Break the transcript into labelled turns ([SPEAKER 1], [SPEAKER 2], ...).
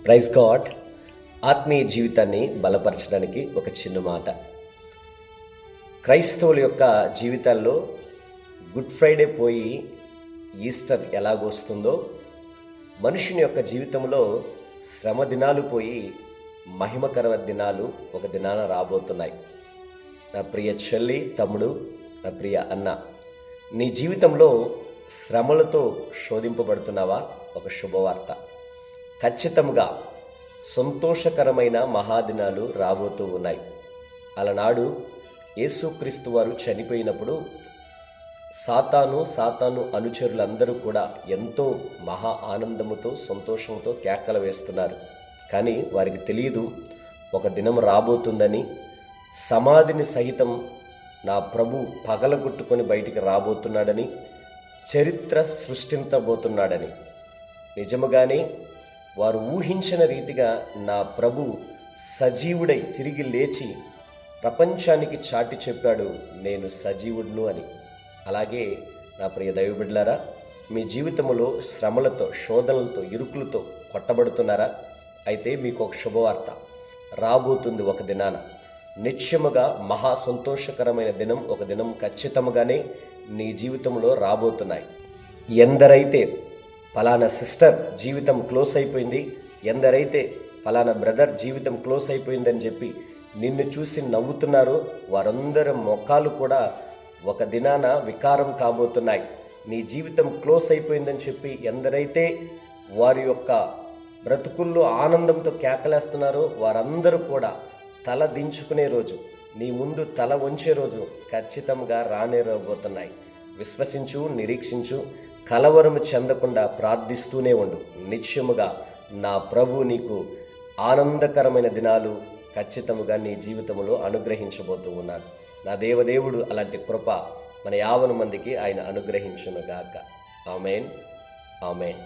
[SPEAKER 1] Praise God. ఆత్మీయ జీవితాన్ని బలపరచడానికి ఒక చిన్న మాట. క్రైస్తవుల యొక్క జీవితాల్లో గుడ్ ఫ్రైడే పోయి ఈస్టర్ ఎలాగొస్తుందో, మనుషుని యొక్క జీవితంలో శ్రమ దినాలు పోయి మహిమకర దినాలు ఒక దినాన రాబోతున్నాయి. నా ప్రియ చెల్లి, తమ్ముడు, నా ప్రియ అన్న, నీ జీవితంలో శ్రమలతో శోధింపబడుతున్నావా? ఒక శుభవార్త. ఖచ్చితంగా సంతోషకరమైన మహాదినాలు రాబోతూ ఉన్నాయి. అలనాడు యేసుక్రీస్తు వారు చనిపోయినప్పుడు సాతాను అనుచరులందరూ కూడా ఎంతో మహా ఆనందముతో సంతోషంతో కేకలు వేస్తున్నారు. కానీ వారికి తెలియదు ఒక దినం రాబోతుందని, సమాధిని సహితం నా ప్రభు పగలగొట్టుకొని బయటికి రాబోతున్నాడని, చరిత్ర సృష్టించబోతున్నాడని. నిజముగానే వారు ఊహించిన రీతిగా నా ప్రభు సజీవుడై తిరిగి లేచి ప్రపంచానికి చాటి చెప్పాడు, నేను సజీవుడును అని. అలాగే నా ప్రియ దైవబిడ్డలారా, మీ జీవితంలో శ్రమలతో, శోధనలతో, ఇరుకులతో కొట్టబడుతున్నారా? అయితే మీకు ఒక శుభవార్త రాబోతుంది. ఒక దినాన నిత్యముగా మహా సంతోషకరమైన దినం, ఒక దినం ఖచ్చితంగానే నీ జీవితంలో రాబోతున్నాయి. ఎందరైతే ఫలానా సిస్టర్ జీవితం క్లోజ్ అయిపోయింది, ఎందరైతే ఫలానా బ్రదర్ జీవితం క్లోజ్ అయిపోయిందని చెప్పి నిన్ను చూసి నవ్వుతున్నారో వారందరి ముఖాలు కూడా ఒక దినాన వికారం కాబోతున్నాయి. నీ జీవితం క్లోజ్ అయిపోయిందని చెప్పి ఎందరైతే వారి యొక్క బ్రతుకుల్లో ఆనందంతో కేకలేస్తున్నారో వారందరూ కూడా తల దించుకునే రోజు, నీ ముందు తల వంచే రోజు ఖచ్చితంగా రాబోతున్నాయి. విశ్వసించు, నిరీక్షించు, కలవరము చెందకుండా ప్రార్థిస్తూనే ఉండు. నిత్యముగా నా ప్రభు నీకు ఆనందకరమైన దినాలు ఖచ్చితంగా నీ జీవితంలో అనుగ్రహించబోతూ ఉన్నాడు. నా దేవదేవుడు అలాంటి కృప మన 50 మందికి ఆయన అనుగ్రహించునుగాక. ఆమేన్, ఆమేన్.